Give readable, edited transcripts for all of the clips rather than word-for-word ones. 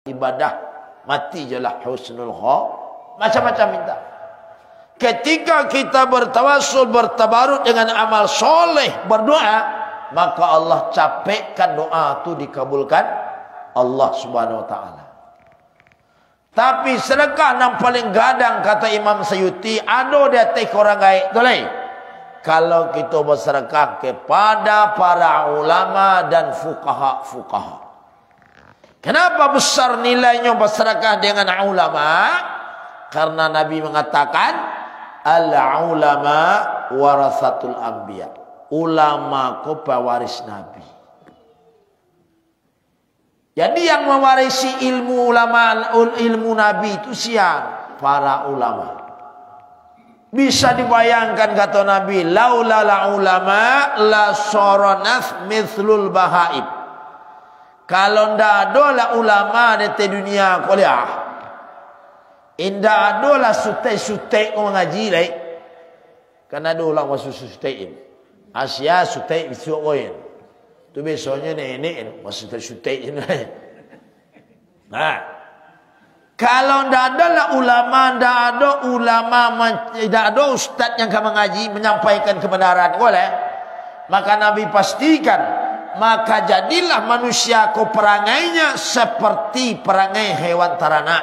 ibadah, mati jelah husnul khatimah. Macam-macam minta. Ketika kita bertawassul, bertabaruk dengan amal soleh, berdoa, maka Allah capekkan doa itu dikabulkan Allah Subhanahu wa taala. Tapi sedekah yang paling gadang, kata Imam Sayuti, ada dia take orang gaib. Boleh? Kalau kita bersedekah kepada para ulama dan fuqaha. Kenapa besar nilainya bersedekah dengan ulama? Karena Nabi mengatakan, al-ulama warasatul anbiya. Ulama ko pewaris Nabi. Jadi yang mewarisi ilmu ulama, ilmu Nabi itu siapa? Para ulama. Bisa dibayangkan kata Nabi, laula la ulama la soronas mithlul bahaib. Kalau ndak ada la ulama di dunia kuliah, indah ada la sutai mengaji lagi. Karena ada ulama sutai. Asia sutai bisu oin. Tu besoknya nenek masih tersutai je. Nah, kalau tidak ada ulama, tidak ada ustaz yang akan mengaji, menyampaikan kebenaran, boleh. Maka Nabi pastikan, maka jadilah manusia ko perangainya seperti perangai hewan ternak.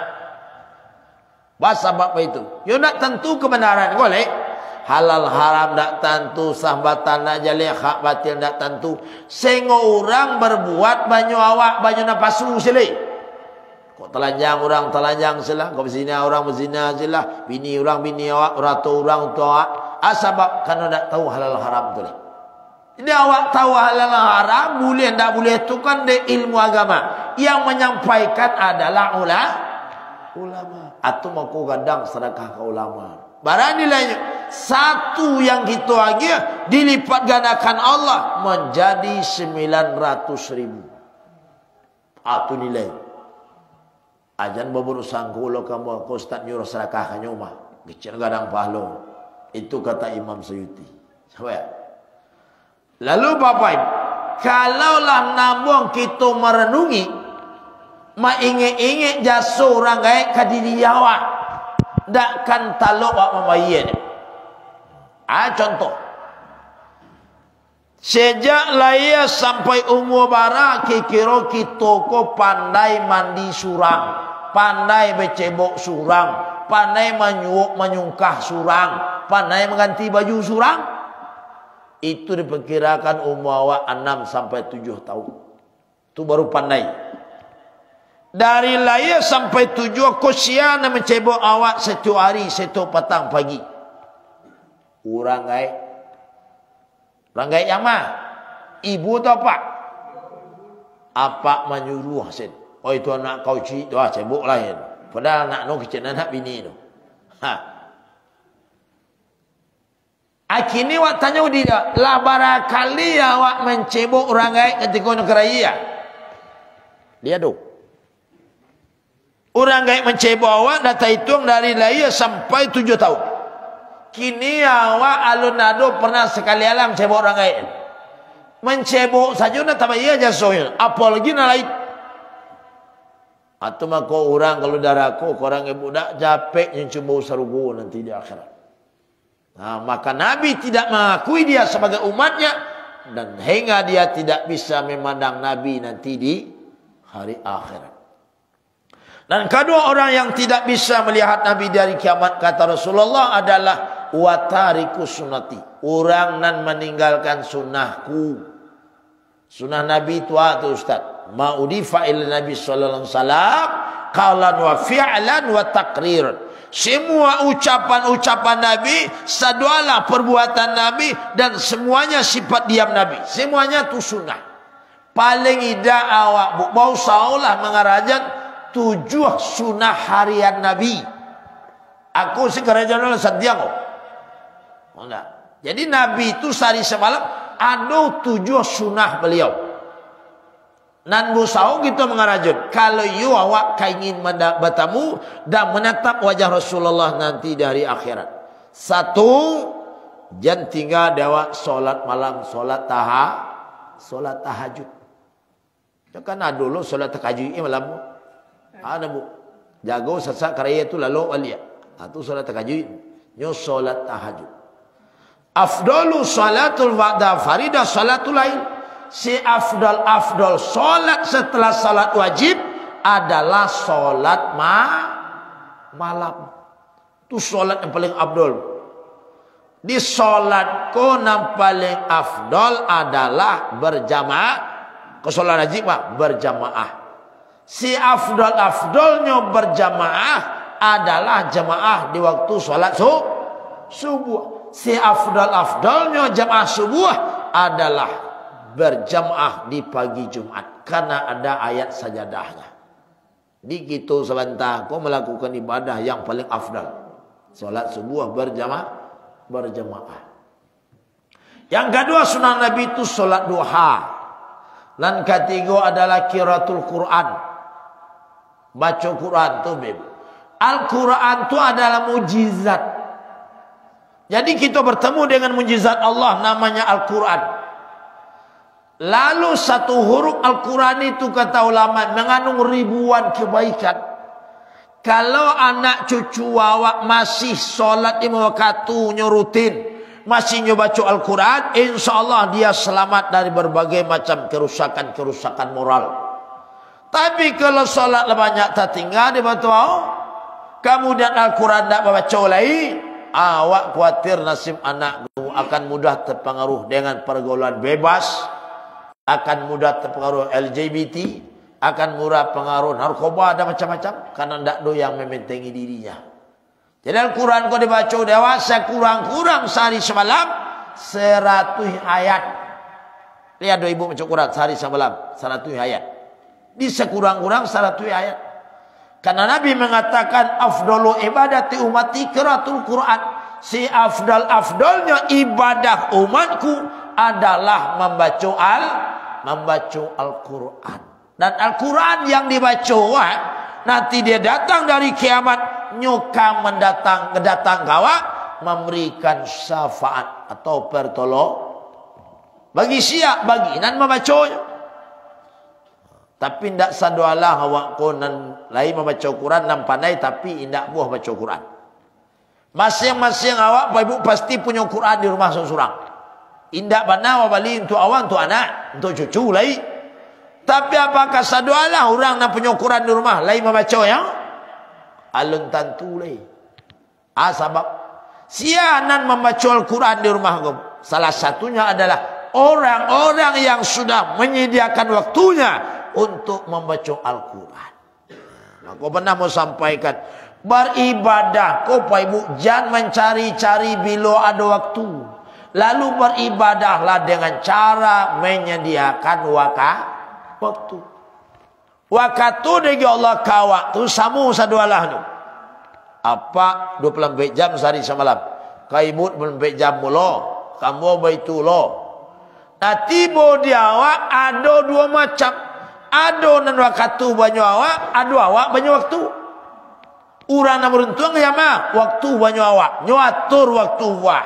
Bahasa apa itu? Ya nak tentu kebenaran, boleh. Halal haram tak tentu, sahbatan tak jalih, hak batil tak tentu. Sengo orang berbuat banyak awak, banyak napasu silih. Kok telanjang orang telanjang silah, kok berzina orang berzina silah, bini orang bini awak, ratu orang untuk awak. Sebab karena tak tahu halal haram tu. Jadi awak tahu halal haram, boleh tak boleh itu kan de ilmu agama. Yang menyampaikan adalah ulama. Atau mau kau gadang sedekah ke ulama. Barang nilainya satu yang kita lagi dilipat gandakan Allah menjadi 900.000. Itu nilai. Ajan berurusan kulo kamu ko ustaz nyuruh sedekah ka nyoma. Gecil gadang pahala. Itu kata Imam Suyuti. Sampai. Lalu Bapak Ibu, kalaulah namun kita merenungi, mainge-inge jasa orang gaib ka diri awak. Tak kan taluk wak membayar. Contoh. Sejak lahir sampai umur bara, kira kita ko pandai mandi surang, pandai becebok surang, pandai menyungkah surang, pandai mengganti baju surang. Itu diperkirakan umur awak 6 sampai 7 tahun. Itu baru pandai. Dari lahir sampai 7 kosian mencebok awak setiap hari, setiap petang pagi. Orang gaib. Orang gaib yang mana? Ibu atau apa? Apa menyuruh sen? Oh itu anak kau cik tu cebok lain. Padahal anak no kecil anak bini tu. Akhirnya awak tanya dia, lah barakali awak mencebok orang gaib ketika nak raya. Dia tu. Orang gaib mencebok awak data hitung dari lahir sampai 7 tahun. Kini awak alun-ado pernah sekali alam mencebok orang gaib. Mencebok saja nak tak bayar jasanya. Apalagi nak lain. Atau maka orang kalau darahku, orang ibu dak capek yang cuma sarugo nanti di akhirat. Nah, maka Nabi tidak mengakui dia sebagai umatnya. Dan hingga dia tidak bisa memandang Nabi nanti di hari akhirat. Dan kedua orang yang tidak bisa melihat Nabi dari kiamat, kata Rasulullah, adalah watariku sunnati. Orang nan meninggalkan sunnahku. Sunnah Nabi itu tu Ustaz. Ma'udifa ila Nabi sallallahu alaihi wasallam qaulan wa fi'lan wa taqrir. Semua ucapan-ucapan Nabi, sadualah perbuatan Nabi, dan semuanya sifat diam Nabi. Semuanya tu sunnah. Paling ida awak bau saulah mengarajan 7 sunnah harian Nabi. Aku sekarang jalan Santiago. Enggak. Jadi Nabi itu sehari semalam ada 7 sunnah beliau. Nan busau kita mengarajun. Kalau you awak ingin bertemu dan menatap wajah Rasulullah nanti dari akhirat. 1, jangan tinggal dewa solat malam, solat tahajud. Kan ada dulu solat tahajud malam. Ada bu. Jago sasak karya itu lalu walia. Itu solat tahajud. Nyo solat tahajud. Afdalu salatul ba'da faridah salatul lail. Si afdal solat setelah salat wajib adalah solat malam. Itu solat yang paling afdal. Di solat ko yang paling afdal adalah berjamaah. Ke solat wajib berjamaah. Si afdalnya berjamaah adalah jamaah di waktu sholat subuh. Si afdalnya jamaah subuh adalah berjamaah di pagi Jumat. Karena ada ayat sajadahnya. Di gitu sebentar kau melakukan ibadah yang paling afdal. Sholat subuh berjamaah. Yang kedua sunnah Nabi itu sholat duha. Dan ketiga adalah qiraatul Quran. Baca Quran tu beb. Al-Quran tu adalah mujizat. Jadi kita bertemu dengan mujizat Allah namanya Al-Quran. Lalu satu huruf Al-Quran itu kata ulama mengandung ribuan kebaikan. Kalau anak cucu awak masih solat 5 waktu rutin, masih baca Al-Quran, insyaAllah dia selamat dari berbagai macam kerusakan moral. Tapi kalau solat banyak tertinggal dia beritahu, kemudian Al-Quran tak baca lagi, awak khawatir nasib anak akan mudah terpengaruh dengan pergaulan bebas, akan mudah terpengaruh LGBT, akan mudah pengaruh narkoba dan macam-macam, karena tak ada yang mementingi dirinya. Jadi Al-Quran kau dibaca dewasa kurang-kurang sehari semalam 100 ayat. Lihat do ibu baca Quran sehari semalam 100 ayat. Di sekurang-kurang 100 ayat. Karena Nabi mengatakan afdalu ibadati umati qiraatul Quran. Si afdalnya ibadah umatku adalah membaca Al-Quran. Dan Al-Quran yang dibaca nanti dia datang dari kiamat nyuka mendatang kawak memberikan syafaat atau pertolong bagi siap bagi dan membacanya. Tapi tidak sadualah awak konan lain membaca Quran dan pandai tapi tidak buah baca Quran. Masing-masing awak ibu pasti punya Quran di rumah seorang. Indak bana bali untuk awak, untuk anak, untuk cucu lain. Tapi apakah sadualah orang yang punya Quran di rumah lain membaca ya? Alun tentu lain. Sebab sianan membaca Al-Quran di rumah kau. Salah satunya adalah orang-orang yang sudah menyediakan waktunya untuk membaca Al-Quran. Aku pernah mau sampaikan, beribadah kau Pak Ibu jangan mencari-cari bila ada waktu. Lalu beribadahlah dengan cara menyediakan waktu. Waktu dengan Allah kawak tu samu sadualah tu. Apa 24 jam sehari semalam. Kaibut 24 jam mula, kamu baitullah. Nanti dia awak ada dua macam. Ada nan waktu banyak awak, ada awak banyak waktu. Urang nak beruntung ya mah waktu banyak awak, nyatur waktu wah.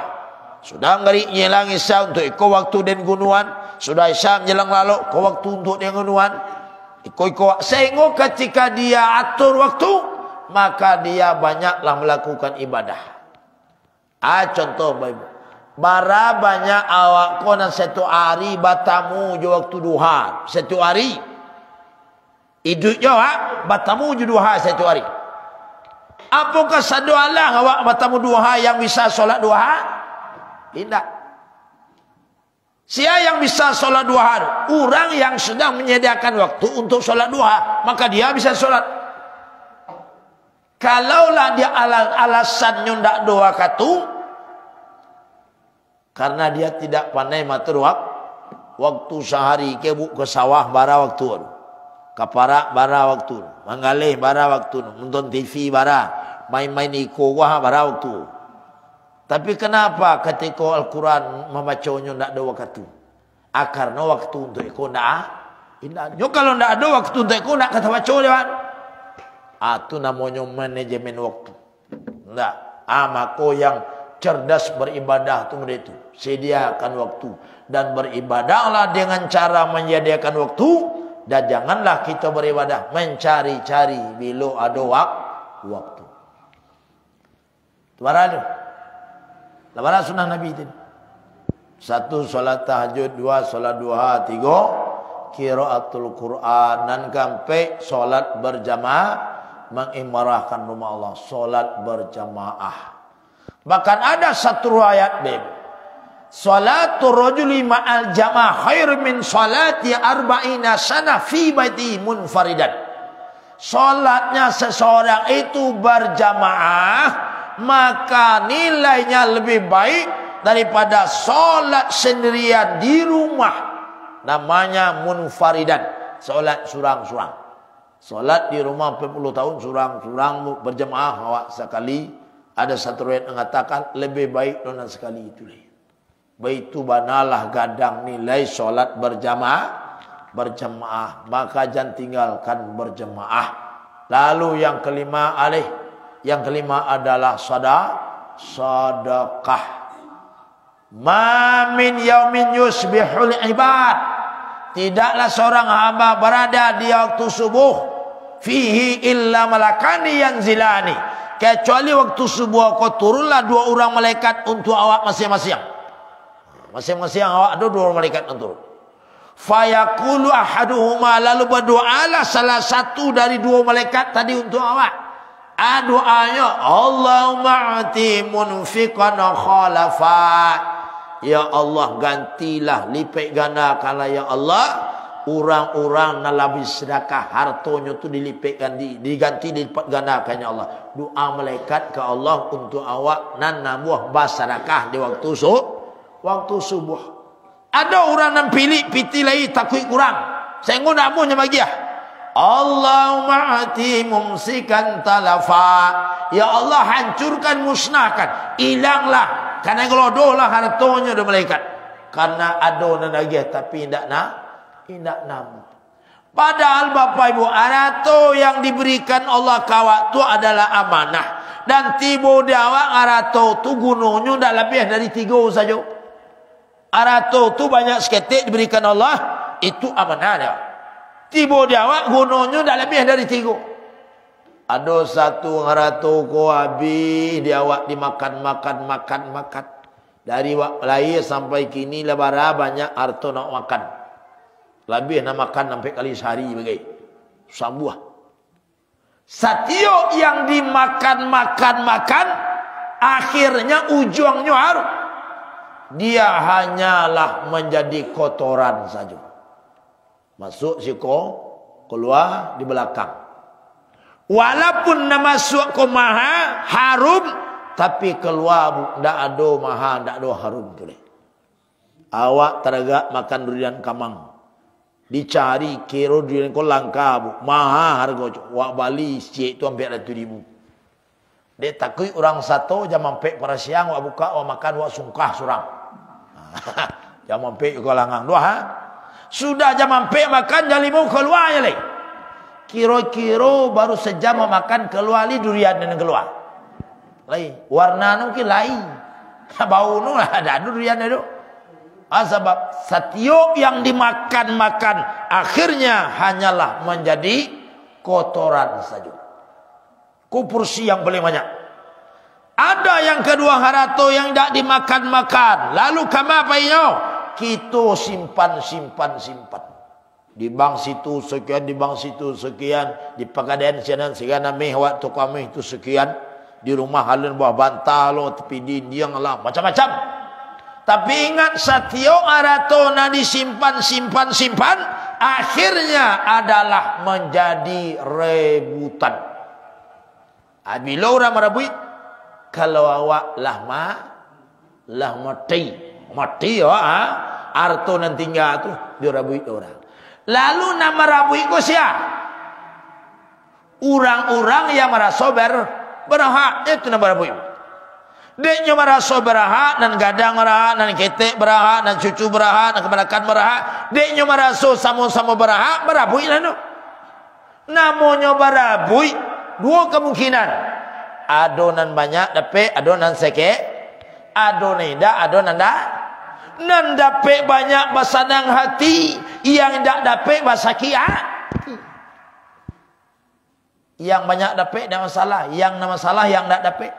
Sudah ngari nyelang isya untuk iko waktu den gunuan, sudah isya nyelang lalu ko waktu untuk den gunuan. Iko sehingga ketika dia atur waktu, maka dia banyaklah melakukan ibadah. Contoh Ibu. Bara banyak awak kona satu hari batamu je waktu duha, satu hari. Hidupnya batamu je duha satu hari. Apakah sadualah awak batamu duha yang bisa solat duha? Tidak. Siapa yang bisa solat duha? Orang yang sedang menyediakan waktu untuk solat duha, maka dia bisa solat. Kalaulah dia alasannya tidak doa katu, karena dia tidak pandai matur waktu sehari kebu ke sawah bara waktu, kaparak bara waktu, manggalih bara waktu, nonton TV bara, main-main iko wah bara waktu. Tapi kenapa ketika Al-Quran membacanya tidak ada waktu? Karena waktu untuk iko tidak. Kalau tidak ada waktu untuk iko tidak kata baca dia. Itu namanya manajemen waktu. Tidak. Maka yang cerdas beribadah itu sediakan waktu dan beribadahlah dengan cara menyediakan waktu Dan janganlah kita beribadah mencari-cari bila ada waktu. Lebaran sunnah Nabi itu. 1. Solat tahajud. 2. Solat duha. 3. Qiraatul Quran. Dan sampai solat berjamaah. Mengimarahkan rumah Allah. Solat berjamaah. Bahkan ada satu riwayat Salatul rajuli ma'al jamaah khair min salati arba'ina sana fi baiti munfaridan. Salatnya seseorang itu berjamaah, maka nilainya lebih baik daripada salat sendirian di rumah. Namanya munfaridan, salat surang-surang. Salat di rumah 40 tahun surang-surang berjamaah awak sekali. Ada satu riwayat mengatakan lebih baik dona sekali itu. Baitu banalah gadang nilai solat berjamaah, maka jangan tinggalkan berjamaah. Lalu yang kelima adalah sedekah. Ma min yaumin yusbihul ibad, tidaklah seorang hamba berada di waktu subuh fihi illa malakani yanzilani, kecuali waktu subuh kau turunlah 2 orang malaikat untuk awak masing-masing. Masing-masing awak ada 2 malaikat yang turun. Fayaqulu ahaduhuma, lalu berdoalah salah satu dari 2 malaikat tadi untuk awak. Doanya, Allahumma ati munfiqan khalafa. Ya Allah, gantilah lipat gandakanlah ya Allah orang-orang yang lebih sedekah hartanya tu dilipatkan diganti dilipat gandakan ya Allah. Doa malaikat ke Allah untuk awak nan nabuh bersedekah di waktu subuh. Ada orang yang pilih piti lagi takut kurang. Saya ngomong namunya bagi ya. Allahumma ati mumsikan talafa. Ya Allah, hancurkan, musnahkan, hilanglah. Karena gelodoh lah hartanya do malaikat. Karena ada yang lagi tapi tidak namu. Padahal Bapak Ibu, harta yang diberikan Allah kawak itu adalah amanah. Dan tiba di awak harta itu gunungnya tidak lebih dari 3 saja. Harta itu banyak seketik diberikan Allah, itu amanah dia. Tiba di awak gunungnya dah lebih dari 3. Ada satu harta ko habis di awak dimakan. Dari wak lahir sampai kini lebara banyak harta nak makan. Lebih nak makan sampai kali sehari bagai. Sambuah. Setiap yang dimakan, akhirnya ujungnya harus dia hanyalah menjadi kotoran saja. Masuk siko, keluar di belakang. Walaupun nama masuk ke maha harum, tapi keluar tidak ada maha, tidak ada harum boleh. Awak teragak makan durian kamang. Dicari kira durian ko langka bu. Maha harga. Wak Bali cik tu hampir 100,000. Dia takut orang satu jam mampek pada siang wak buka wak makan wak sungkah surang. Jam mampek ko langang dua ha. Sudah jam mampek makan jam 5 keluar je lagi. Kira-kira baru sejam makan keluar li durian dan keluar. Lain. Warna mungkin lain. Bau nu lah ada durian itu. Sebab setiap yang dimakan akhirnya hanyalah menjadi kotoran saja. Porsi yang paling banyak. Ada yang kedua harta yang tidak dimakan. Lalu kama painyo? Kita simpan. Di bank situ sekian, di bank situ sekian, di Pegadaian sekian, amih waktu kami itu sekian, di rumah halin buah bantal lo, tepi dinding lah, macam-macam. Tapi ingat setiap harta yang disimpan, akhirnya adalah menjadi rebutan. Bila orang merabui, kalau awak lah mati harta yang tinggal tu dirabui orang. Lalu nama rabui ko siapa? Orang-orang yang merasa berhak, itu nama rabui. Dia merasa berhak, dan gadang berhak, dan ketek berhak, dan cucu berhak, dan keponakan berhak. Dia merasa sama-sama berhak, berabui lah no. Namanya berabui, 2 kemungkinan. Adonan banyak, tapi adonan sikit. Adonan tidak, adonan tidak. nan dapat banyak basanang hati, yang tak dapat basaki hati. Yang banyak dapat tak masalah, yang tak masalah yang tak dapat.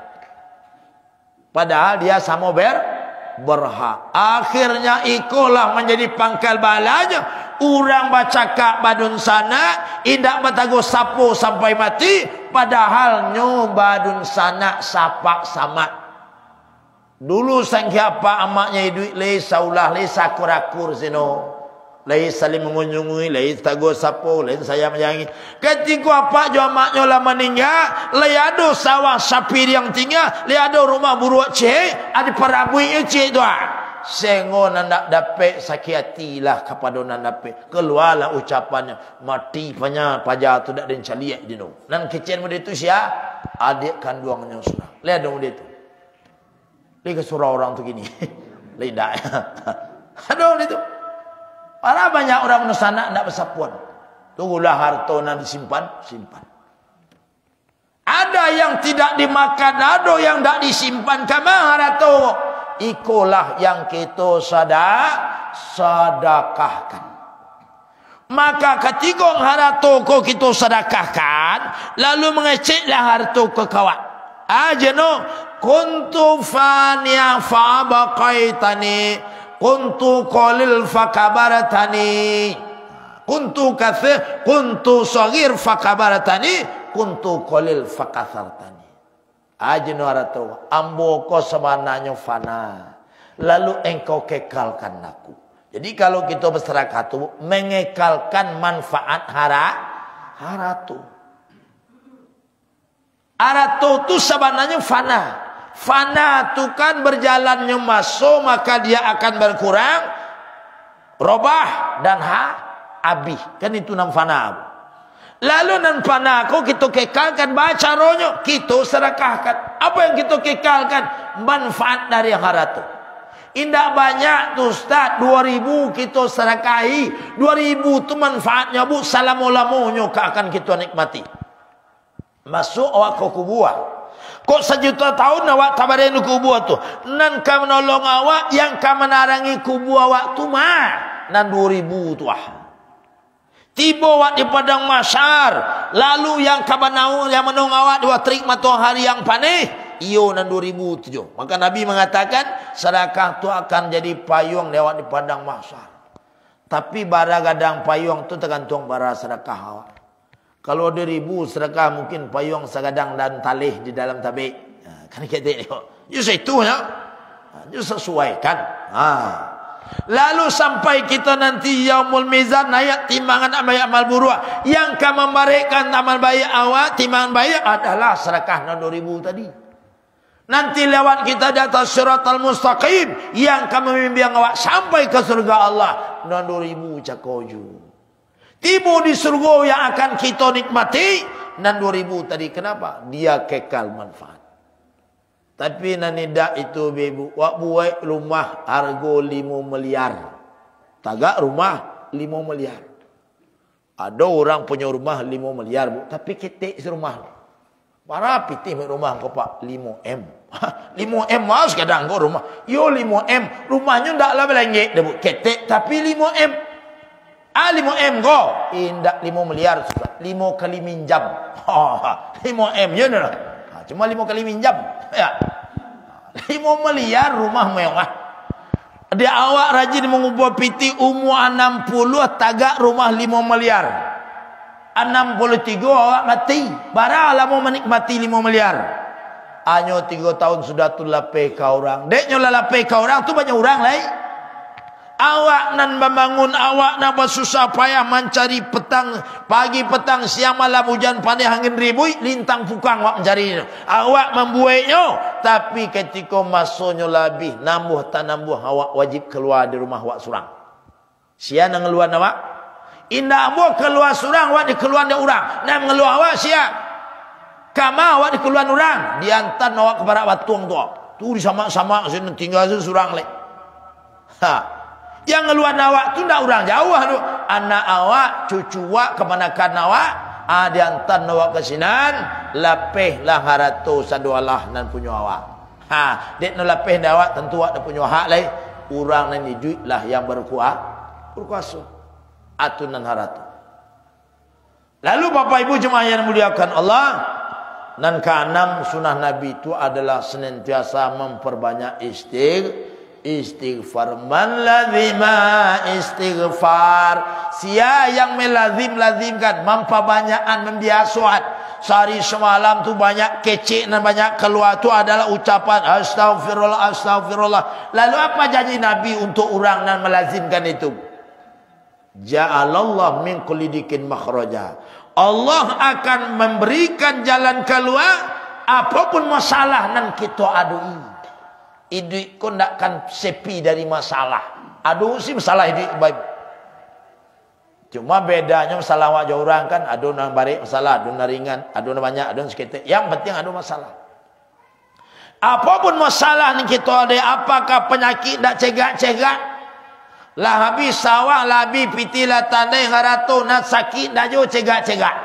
Padahal dia sama berhak. Akhirnya ikulah menjadi pangkal balanya. Orang bercakap badun sana, indak bertaguh sapu sampai mati. Padahal nyo badun sana sapak samat. Dulu sangka apa amaknya duit lei saulah lei sakurakur sino. Lei saling mengunjungi, lei taguh sapu, lei saya menyanyi. Ketika apa jo amaknya lah meninggal, lei ada sawah sapi yang tinggal, lei ada rumah buruak cek, ada parabui cek doa. Sengo nandak dapat sakit hatilah kepada nan dapat. Keluarlah ucapannya, mati panya pajar tu dak den caliak dino. Nan kecil muda itu sia adik kandungnya surah. Lihat dong dia tu. Dia ke surah orang tu gini. Lidah. Aduh dia tu. Para banyak orang menusana ndak bersapuan. Tunggulah harta nan disimpan, simpan. Ada yang tidak dimakan, ada yang tak disimpan kama harta. Ikulah yang kita sedekahkan. Maka ketika harta ko kita sedekahkan, lalu mengeceklah harta ke kawan. Aja no, kuntu faniya fa baqaitani, kuntu qalil fa kabaratani, kuntu kathir, kuntu saghir fa kabaratani, kuntu qalil fa kasartani. Ajnu harata ambo ko sebenarnya fana, lalu engkau kekalkan aku. Jadi kalau kita bersedekah itu mengekalkan manfaat haratu. Haratu itu sebenarnya fana. Fana itu kan berjalannya masuk, maka dia akan berkurang, robah dan habis. Kan itu nam fana. Lalu nan panaku kita kekalkan, baca ronyo kita sedekahkan. Apa yang kita kekalkan? Manfaat dari haratu. Indah banyak tu Ustaz, 2000 kita sedekahi, 2000 tu manfaatnya bu salamulamunyo akan kita nikmati. Masuk awak ke kubur. Kok sejuta tahun awak tabarin kubur tu. Nan ka menolong awak, yang ka menarangi kubur awak tu mah nan 2000 tu tiba awak di padang mahsyar, lalu yang kabanau yang menung awak dua terik matahari yang panih, iyo nan 2007. Maka Nabi mengatakan sedekah tu akan jadi payung lewat di padang mahsyar. Tapi bara gadang payung tu tergantung bara sedekah awak. Kalau 2000 sedekah mungkin payung segadang dan talih di dalam tabik. Kan kita tengok. You itu ya. You sesuaikan. Lalu sampai kita nanti yaumul mizan, naik timbangan amal buruk. Yang akan memberikan amal baik awak, timbangan baik adalah sedekah 2000 tadi. Nanti lewat kita di atas siratal mustaqim, yang akan membimbing awak sampai ke surga Allah 2000 cakoju. Tiba di surga yang akan kita nikmati 2000 tadi. Kenapa? Dia kekal manfaat. Tapi nanidak itu bebu, wak buat rumah harga 5 miliar. Tagak rumah 5 miliar. Ada orang punya rumah 5 miliar bu, tapi ketik serumah. Para pitih rumah kau pak 5M. 5M mas kadang kau rumah. Yo 5M, rumahnya ndak lah belengge debu ketik tapi 5M. 5M kau. Indak 5 miliar sudah. 5 kali minjam. 5M ya dah. Cuma 5 kali minjam. Ya. 5 miliar rumah mewah. Dia awak rajin mengubah piti umur 60 tagak rumah 5 miliar. 63 awak mati. Baralah mau menikmati 5 miliar. Hanya 3 tahun sudah tu lapeh ke orang. Deknya lah lapeh ke orang tu banyak orang lain. Awak nan membangun, awak nak bersusah payah mencari petang, pagi petang siang malam hujan pandai angin ribui, lintang pukang awak mencari. Awak membuatnya, tapi ketika masuknya lebih nambuh tak nambuh, awak wajib keluar di rumah awak surang. Sia nak ngeluar awak? Indah awak keluar surang, awak dikeluar di orang. Nak ngeluar awak sia. Kama awak dikeluar orang, diantar awak kepada batuang tu. Tu sama-sama sini tinggal surang lek. Yang ngeluar awak tu ndak orang jauh tu. Anak awak, cucu awak, keponakan awak, diantar awak ke sinan, lapeh lah haratu sadualah nan punya awak. Dek no lapeh awak tentu awak dah punya hak lain. Orang yang duit lah yang berkuasa. Atunan haratu. Lalu Bapak Ibu jemaah yang muliakan Allah, dan keenam sunnah Nabi itu adalah senantiasa memperbanyak istighfar. Man lazima istighfar. Sia yang melazimkan, memperbanyakan membiasakan. Sehari semalam tu banyak kecek dan banyak keluar tu adalah ucapan astagfirullah, astagfirullah. Lalu apa janji Nabi untuk orang yang melazimkan itu? Ja'alallah min kulli dikin makhraja. Allah akan memberikan jalan keluar apapun masalah yang kita adui. Hidup kau takkan sepi dari masalah. Aduh sih masalah hidup baik. Cuma bedanya masalah wajah orang kan, ada yang barik masalah, ada yang ringan, ada yang banyak, ada yang sedikit. Yang penting ada masalah. Apapun masalah ni kita ada, apakah penyakit tak cegak-cegak, lah habis sawah, lah habis pitilah tandai harato, nak sakit dah jauh cegak-cegak.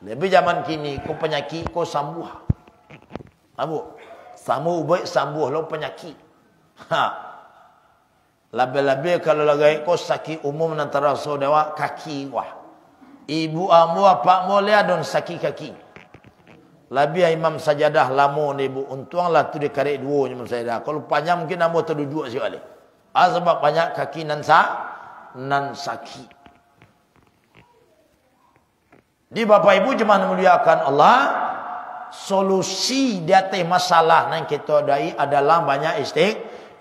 Lebih zaman kini, kau penyakit kau sambuh. Abu, sambuh baik sambuh lo penyakit. Lebih-lebih kalau lagi kau sakit umum antara saudara kaki wah. Ibu amu apa mulia don sakit kaki. Lebih imam sajadah lamo ni ibu untunglah tu dia karek dua imam sajadah. Kalau panjang mungkin amu terduduk sekali. Sebab banyak kaki nan sakit. Di Bapak Ibu jemaah muliakan Allah, solusi di atas masalah yang kita adai adalah banyak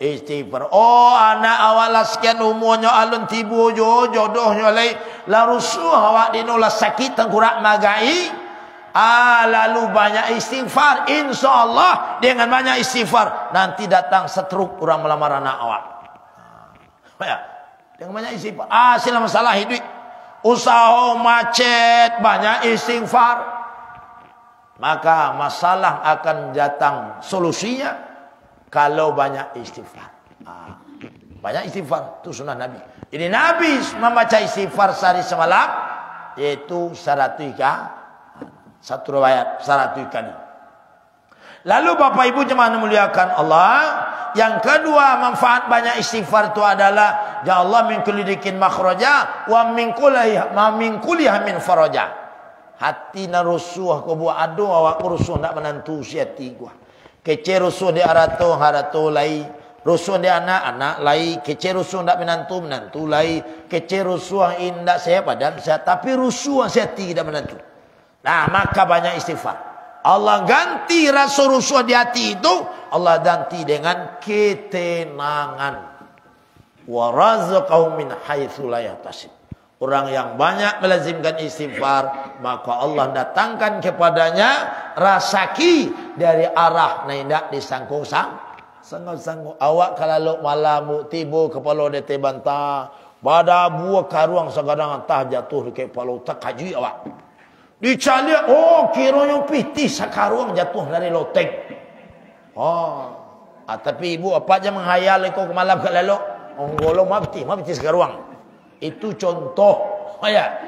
istighfar. Oh, anak awal sekian umurnya alun tibu jodohnya lai la rusuh awak dinola sakit tengkorak magai. Lalu banyak istighfar, insyaallah dengan banyak istighfar nanti datang setruk orang melamar anak awak. Ya, dengan banyak istighfar. Sila masalah hidup, usaha macet, banyak istighfar, maka masalah akan datang solusinya kalau banyak istighfar. Banyak istighfar itu sunnah Nabi. Jadi Nabi membaca istighfar sehari semalam, yaitu 100 kali. Satu riwayat 100 kali. Lalu Bapak Ibu jemaah muliakan Allah, yang kedua manfaat banyak istighfar itu adalah ya Allah min kulli dikin makhraja wa min kulli min faraja. Hati na rusuh ko buat ado awak rusuh ndak menantu siati gua. Kece rusuh di harato lai, rusuh di anak lai, kece rusuh ndak menantu lai, kece rusuh indak saya padan saya tapi rusuh siati tidak menantu. Nah, maka banyak istighfar. Allah ganti rasa rusuh di hati itu, Allah ganti dengan ketenangan. Wa razaqahum min haitsu la yahtasib. Orang yang banyak melazimkan istighfar, maka Allah datangkan kepadanya rezeki dari arah yang tidak disangkut-sangkut. Awak kalau malam tiba kepala dia terbantah, pada buah karuang segadang entah jatuh di kepala tak kaji awak. Dicari, kiranya pitih sakaruang jatuh dari loteng. Tapi ibu apa aja menghayal kau ke malam ke lalu, onggolo mabti sakaruang. Itu contoh. Ya,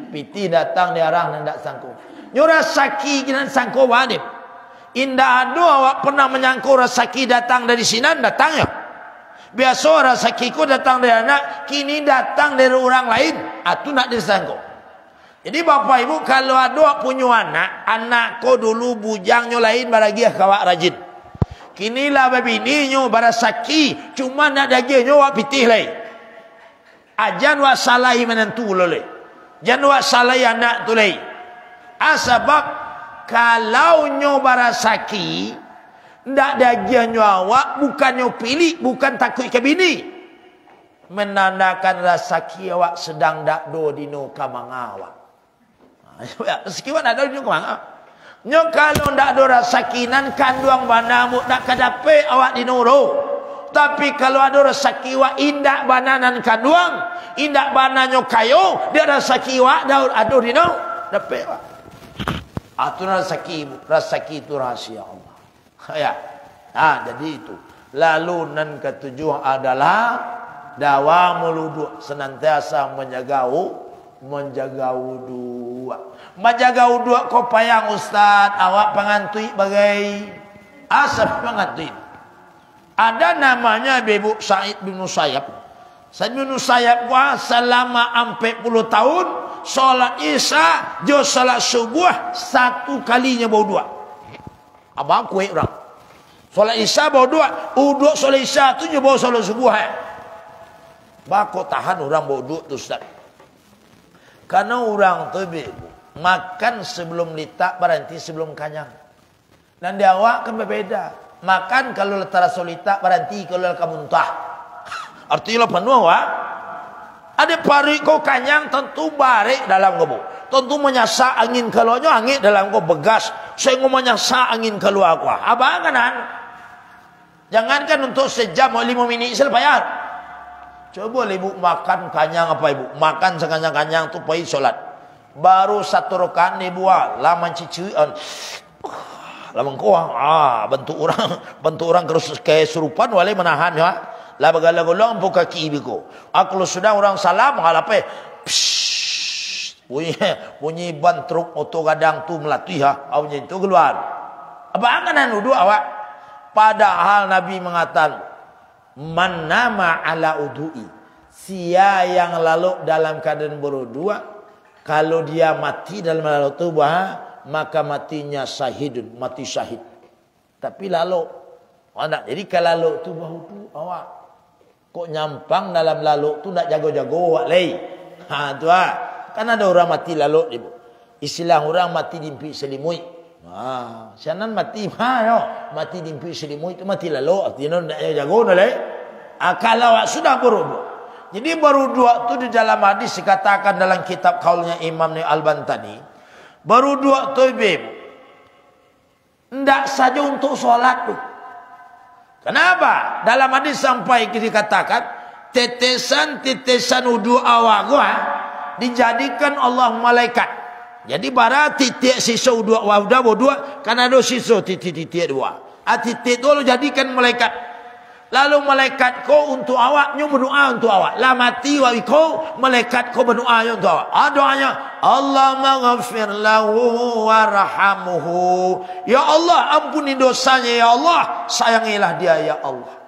pitih datang di arah yang tidak sangkut. Nyurah saki dan sangkut wadib. Indah ada awak pernah menyangkut rasaki datang dari sinan datangnya. Biasa rasakiku datang dari anak, kini datang dari orang lain. Itu nak disangkut. Jadi Bapak Ibu kalau ada punya anak kau dulu bujangnya lain baragiah kawak rajin. Kinilah babininya barasaki cuma nak dagingnya wak pitih lain. Ajan wak salahi menentu loleh. Jan wak salahi anak tu lain. Sebab kalau nyo barasaki ndak dagingnya awak bukannya pilih, bukan takut ke bini. Menandakan rasaki awak sedang dak do dino kamangawak. Sekian ada di mana? Nyo kalau ndak ada rasakinan kanduang banamu nak kadape awak dinuro. Tapi kalau ada rasaki wa indak bananan kanduang, indak bananyo kayo, dia rasaki wa ada dino dape wa. Aturan rasaki itu rahasia Allah. Ya. Jadi itu. Lalu nan ketujuh adalah dawamul wudu, senantiasa menjaga wudu. Menjaga wudu kau payang ustaz, awak pengantui bagai asap pengantui. Ada namanya Ibu Sa'id bin Musayyab. Sa'id bin Musayyab gua selama 40 tahun salat Isya, jo salat subuh satu kalinya bau dua. Abang kuih orang. Salat Isya bau dua, uduk salat Isya tu je bau salat subuh. Bako tahan orang bau dua tu Ustaz. Karena orang tu makan sebelum litak berhenti sebelum kanyang. Dan di awak kan berbeda. Makan kalau letara solita berhenti kalau kamu muntah. Artinya penuh awak. Ada pari kau kanyang tentu barik dalam gobo. Tentu menyasa angin keluarnya angin dalam gobo begas. Saya ngomong menyasa angin keluar aku. Abang kanan. Jangankan untuk sejam atau 5 minit bayar. Coba ibu makan kanyang apa ibu? Makan sekanyang-kanyang tu pergi solat. Baru satu rakaat ibu lama cician. Lama kuang. Bentuk orang kesurupan wale menahan ya. Lah bagala-golong buka kaki ibu. Aku sudah orang salam halape. Bunyi ban truk oto gadang tu melatih ha. Bunyi itu keluar. Apa anganan udu awak? Padahal Nabi mengatakan man nama ala udui. Sia yang lalu dalam keadaan berwuduk, kalau dia mati dalam lalu tubuh, maka matinya syahidun, mati syahid. Tapi lalu, jadi kalau lalu tu berwuduk awak, kok nyampang dalam lalu tu nak jago-jago awak lei. Tu kan ada orang mati lalu ibu. Istilah orang mati dimpi selimui. Sianan mati mati dimpi selimui itu mati lalu. Artinya nak jago lei. Kalau awak sudah berwuduk. Jadi berwuduk tu di dalam hadis dikatakan dalam kitab kaulnya Imam Al-Bantani. Berwuduk tu tidak saja untuk solat tu. Kenapa? Dalam hadis sampai dikatakan tetesan-tetesan wuduk awak gua dijadikan Allah malaikat. Jadi bara titik sisa wuduk wadah wuduk kan ada sisa titik-titik dua. Titik tu jadikan malaikat. Lalu malaikat kau untuk awak nyu berdoa untuk awak. La mati wa kau malaikat kau berdoa untuk awak. Doanya Allah maghfir lahu warhamhu. Ya Allah ampuni dosanya ya Allah, sayangilah dia ya Allah.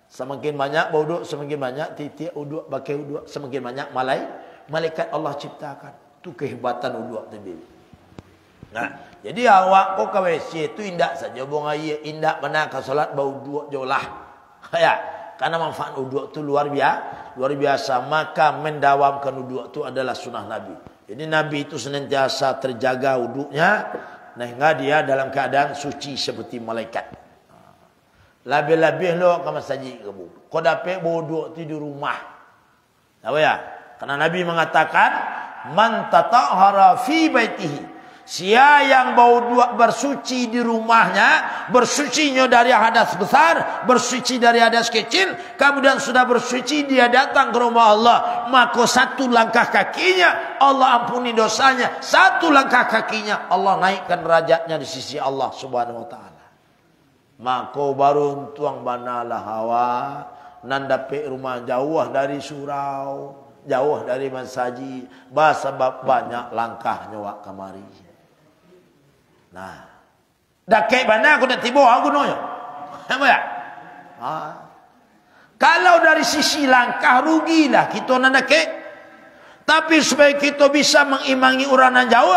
Semakin banyak wuduk, semakin banyak titik wuduk, pakai wuduk, semakin banyak malaikat Allah ciptakan. Itu kehebatan wuduk tadi. Nah, jadi awak kau ke WC itu indak saja buang air, indak benar ke solat bau wuduk jolah. Ya, karena manfaat wuduk itu luar biasa, maka mendawamkan wuduk itu adalah sunnah Nabi. Jadi Nabi itu senantiasa terjaga wuduknya, sehingga dia dalam keadaan suci seperti malaikat. Lebih-lebih lo ke masjid kamu. Kau dapat wuduk itu di rumah. Tahu ya? Karena Nabi mengatakan man tatahhara fi baitihi. Sia yang bau dua bersuci di rumahnya, bersucinya dari hadas besar, bersuci dari hadas kecil, kemudian sudah bersuci dia datang ke rumah Allah, maka satu langkah kakinya Allah ampuni dosanya, satu langkah kakinya Allah naikkan derajatnya di sisi Allah Subhanahu wa taala. Maka baru tuang banalah hawa nan dapat rumah jauh dari surau, jauh dari masjid, sebab banyak langkahnya wak kamari. Nah, dah kek mana aku dah tiba aku noyo. Apa ya? Kalau dari sisi langkah rugilah kita nak kek. Tapi supaya kita bisa mengimbangi orang yang jauh,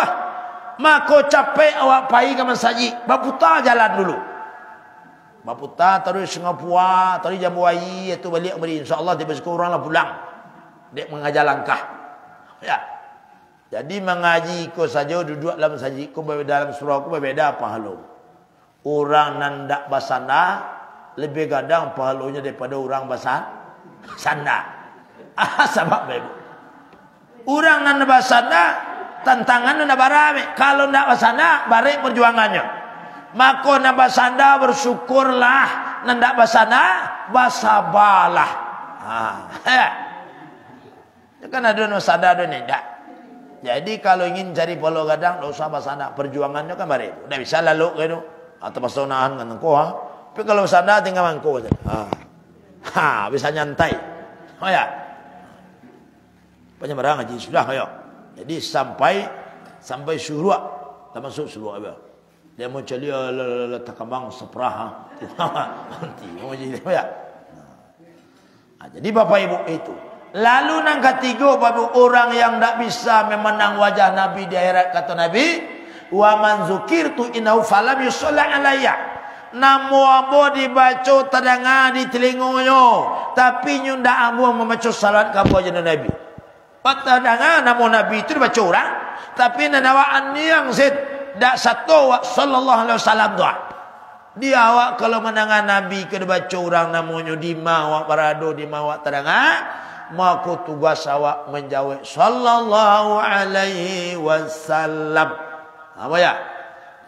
maka capek awak pai ke masjid. Baputa jalan dulu. Baputa terus Singapura, terus Jambuai itu balik beri insya-Allah dia besok orang lah pulang. Dek mengajar langkah. Ya. Jadi mengaji ko saja duduk dalam masjid ko dalam surau ko berbeda pahala. Orang nandak basanda lebih gadang pahalanya daripada orang basanda. Sebab ibu. Orang nan basanda tantangan nak barame. Kalau ndak basanda barik perjuangannya. Maka nan basanda bersyukurlah, nandak basanda basabalah. Kan ada basanda ada nendak. Jadi kalau ingin cari polo gadang, tak usah basanda. Perjuangannya kan barik. Tidak bisa lalu gitu. Atau pasonahan kan engkau. Tapi kalau basanda tinggal engkau saja. Bisa nyantai. Oh ya. Penyebarang haji sudah kayo. Jadi sampai syuruk. Tak masuk syuruk apa. Dia mau cari takambang seprah. Nanti mau jadi ya. Jadi Bapak Ibu itu. Lalu yang ketiga Bapak orang yang tidak bisa memenang wajah Nabi di akhirat kata Nabi, wa man zukirtu innahu falam yusalli alayya. Namo abo dibaca terdengar di telingonya, tapi nyunda abo membaca salat ka wajah Nabi. Terdengar namo Nabi itu dibaca orang, tapi nawaan yang zid dak satu sallallahu alaihi wasallam doa. Dia awak kalau menangan Nabi ke baca orang namanya di mawak parado di mawak terdengar, maka tugas awak menjawab sallallahu alaihi wasallam. Apa ya?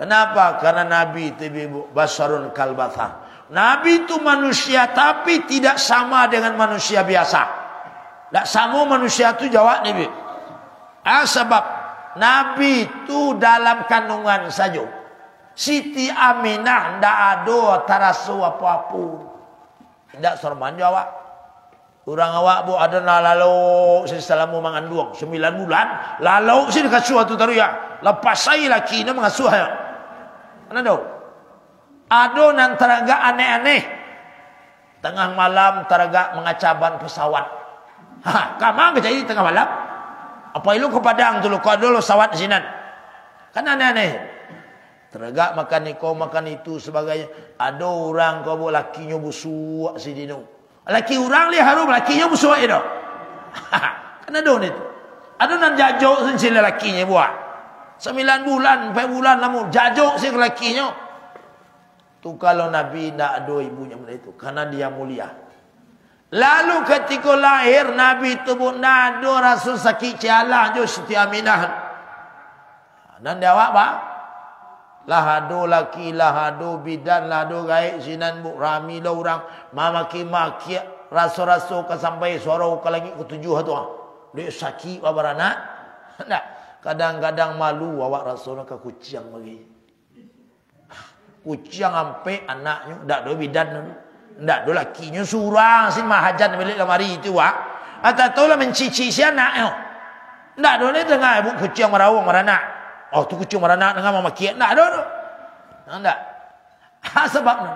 Kenapa? Karena Nabi itu basarun kalbathar. Nabi itu manusia tapi tidak sama dengan manusia biasa. Tak sama manusia itu jawab Nabi. Sebab Nabi itu dalam kandungan saja. Siti Aminah tidak ada tarasu apa-apa. Tidak sorman jawab. Orang awak bu ada lalu sesalamu mengandung 9 bulan. Lalu sih dikasuh tu taru ya. Lepas saya laki ni mengasuh ya. Mana tahu? Ada nan teraga aneh-aneh. Tengah malam teraga mengacaban pesawat. Kamang kejadi tengah malam. Apa ilu ke Padang dulu? Kau dulu pesawat di sini. Kan aneh-aneh. Teraga makan ni kau makan itu sebagainya. Ada orang kau buat lakinya busuk si dino. Laki orang lihat harum lakinya busuk itu. Kan ada ni tu. Ada nan jajok sila lakinya buat. 9 bulan, 4 bulan namun jajok si lakinya. Tu kalau Nabi tidak ada ibunya itu karena dia mulia. Lalu ketika lahir Nabi itu pun tidak ada rasa sakit cialah jo Siti Aminah. Dan dia awak pak. Lahado laki, lahado bidan, lahado gaib sinan bu rami lah orang mamaki-maki rasa-rasa ke sampai suara ke lagi ke 7 tu. Dia sakit anak. Tak. Kadang-kadang malu awak rasa ke kucing bagi. Kucing sampai anaknya tak ada bidan. Tak ada lakinya surang sin mahajan balik lemari itu wak. Atau lah mencici si anaknya. Tak ada ni dengar ibu kucing merawang meranak. Oh tu kucing meranak dengan mama kiat. Tak ada tu. Tak. Sebabnya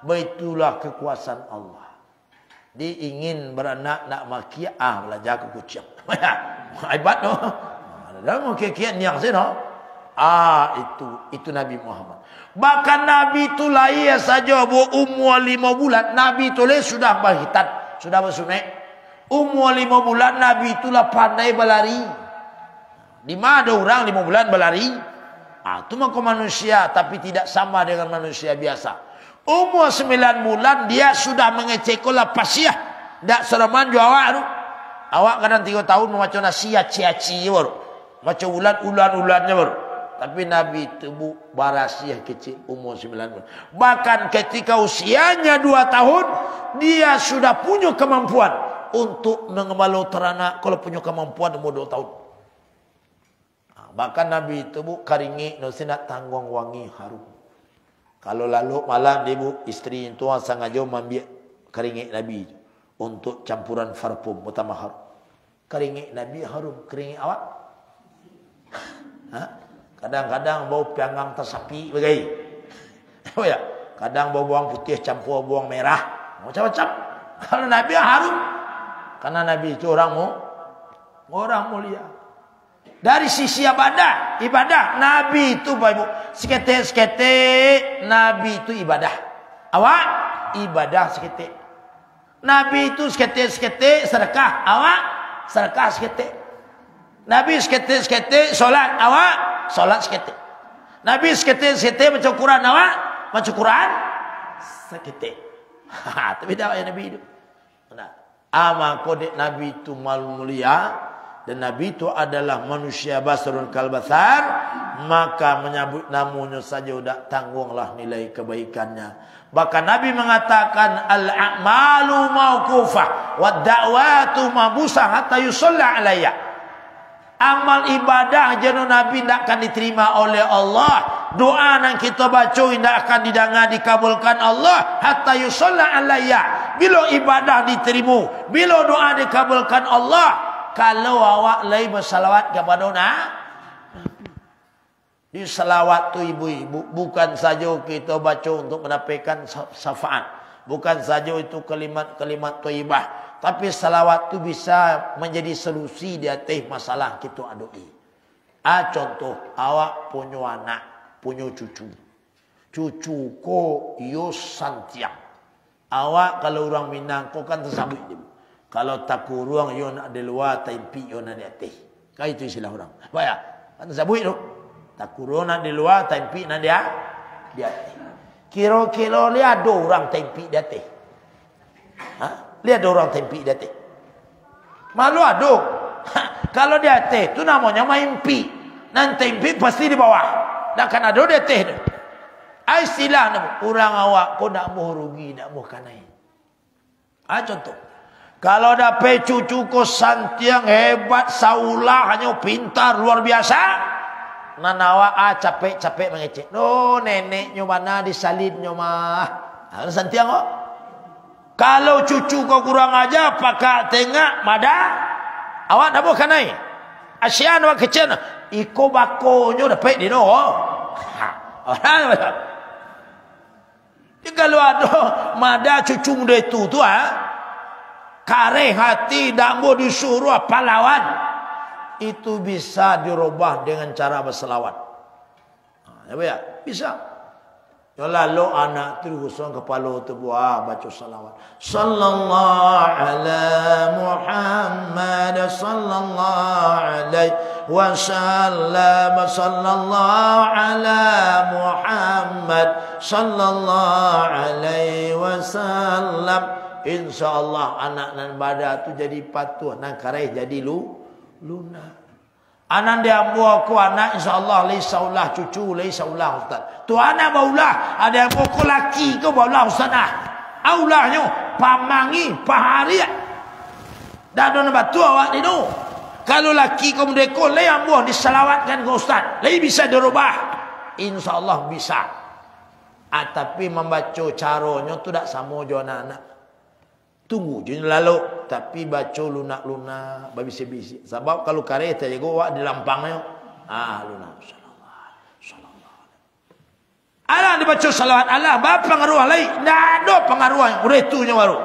beitulah kekuasaan Allah. Dia ingin beranak nak makia belajar ke kucing. Hebat tu. Ada mau kiat yang sino. Itu Nabi Muhammad. Bahkan Nabi itu lahir saja umur 5 bulan. Nabi itu sudah berhitan, sudah bersunat. Umur 5 bulan Nabi itulah pandai berlari. Di mana ada orang 5 bulan berlari? Itu maka manusia tapi tidak sama dengan manusia biasa. Umur 9 bulan dia sudah mengecekolah pasiah. Tak seraman jo awak tu. Awak kadang 3 tahun macam nasihat ciaci baru. Macam ulan-ulannya baru. Tapi Nabi itu barasiah kecil umur 9 bulan. Bahkan ketika usianya 2 tahun dia sudah punya kemampuan untuk mengembala teranak kalau punya kemampuan umur 2 tahun. Bahkan Nabi itu karingi no nak tanggung wangi harum. Kalau lalu malam dia isteri itu sengaja ambil karingi Nabi untuk campuran parfum utama harum. Karingi Nabi harum, karingi awak. Kadang-kadang bau piangang tersapi bagai. Oh ya, kadang bau bawang putih campur bawang merah. Macam-macam. Kalau Nabi harum. Karena Nabi itu orang mulia. Dari sisi ibadah Nabi itu Bapak seketik Nabi itu ibadah. Awak ibadah seketik. Nabi itu seketik sedekah. Awak sedekah seketik. Nabi seketik solat. Awak solat seketik. Nabi seketik baca Quran. Awak baca Quran seketik. Tapi dah Nabi itu. Ama kode Nabi itu mulia. Dan Nabi itu adalah manusia basarun kalbathar. Maka menyebut namanya saja sudah tanggunglah nilai kebaikannya. Bahkan Nabi mengatakan al-a'malu mauqufah wa da'watu mabusah hatta yusalla alayya. Amal ibadah jenuh Nabi tidak akan diterima oleh Allah. Doa yang kita baca tidak akan didengar dikabulkan Allah hatta yusalla alayya. Bila ibadah diterima, bila doa dikabulkan Allah, kalau awak lagi bersalawat kepada Nabi. Di selawat tu ibu-ibu bukan saja kita baca untuk mendapatkan syafaat, bukan saja itu kalimat-kalimat thayyibah, tapi selawat tu bisa menjadi solusi di atas masalah kita adui. Contoh, awak punya anak, punya cucu. Cucu ko yo santiang. Awak kalau orang Minang ko kan tersabut dia. Kalau tak kurang yo nak di luar, tapi yo nak di atas. Kan itu istilah orang. Apa ya? Kan tersabut tu. Tak kurang nak di luar, tapi nak di atas. Kira-kira lihat ada orang tempi di atas. Lihat ada orang tempi di atas. Malu ada. Kalau di atas tu namanya mimpi. Nanti tempi pasti di bawah. Tak akan ada di atas tu. Istilah nama. Orang awak kau nak mau rugi, nak mau kanai. Contoh. Kalau dapat cucu kau santiang hebat, saulah, hanya pintar, luar biasa. Nanawa capek-capek mengecek. No, neneknya mana disalinnya mah. Santiang kok. Kalau cucu kau kurang aja pakai tengah mada. Awak nak bukan naik. Asian awak kecil. Iko bakonya dapat di no. Orang kalau ada mada cucu muda itu tu kare hati tak mau disuruh pahlawan. Itu bisa dirubah dengan cara berselawat. Ya, bisa. Lalu anak terus kepala terbuah baca salawat. Sallallahu ala Muhammad sallallahu alaihi wasallam. Sallallahu ala Muhammad sallallahu alaihi wasallam. InsyaAllah anak nan badak tu jadi patuh, nan kareh jadi lunak. Anak dia ambil aku anak insyaAllah laisaulah cucu laisaulah ustaz. Tu anak baulah ada yang pokok laki ke baulah ustaz aulahnya pamangi pahari. Dah ada batu awak ni tu. Kalau laki kau merdeka lay ambil disalawatkan ke ustaz. Lay bisa dirubah. InsyaAllah bisa. Tapi membaca caranya tu tak sama je anak-anak. Tunggu je lalu, tapi baca lunak-lunak, babisi-bisi. Sebab kalau kareh tak jaga awak di lampangnya, lunak. Sallallahu. Allah dibaca salawat Allah, apa pengaruh lain? Tak ada pengaruh yang itu baru.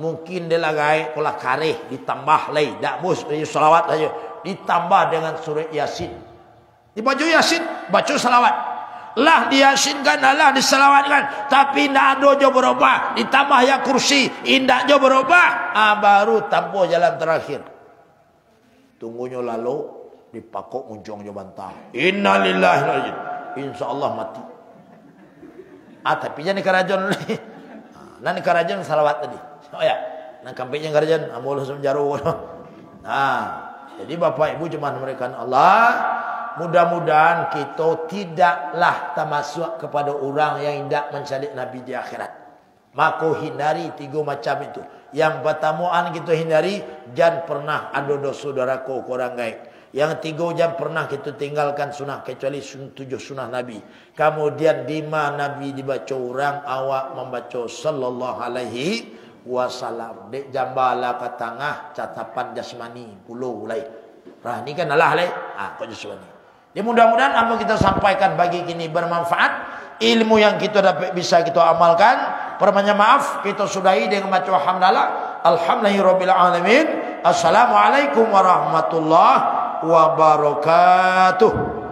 Mungkin dia lagai kalau kareh ditambah lain, tak bos salawat saja. Ditambah dengan surah Yasin. Dibaca Yasin, baca salawat. Lah diyasinkan, Allah disalawatkan, tapi tidak ada jo berubah. Ditambah ya kursi, indak jo berubah. Baru tampo jalan terakhir. Tunggunya lalu dipakok muncung jo bantah. Innalillahi wa inna InsyaAllah mati. Tapi jangan kerajaan ni. Nan kerajaan salawat tadi. Oh ya, nan kampenya kerajaan amul semenjaru. Jadi bapak ibu cuma mereka Allah. Mudah-mudahan kita tidaklah termasuk kepada orang yang tidak mencari Nabi di akhirat. Maka hindari tiga macam itu. Yang pertama kita hindari, jangan pernah ada saudaraku orang gaib. Yang tiga, jangan pernah kita tinggalkan sunnah kecuali 7 sunnah Nabi. Kemudian 5 Nabi dibaca orang, awak membaca sallallahu alaihi wasallam. Dek jambala ke tengah catapan jasmani puluh lain. Ini kan Allah lain. Kau jasmani. Ya mudah-mudahan apa kita sampaikan bagi kini bermanfaat. Ilmu yang kita dapat bisa kita amalkan. Perbanyak maaf kita sudahi dengan baca hamdalah. Alhamdulillahirabbil alamin. Assalamualaikum warahmatullahi wabarakatuh.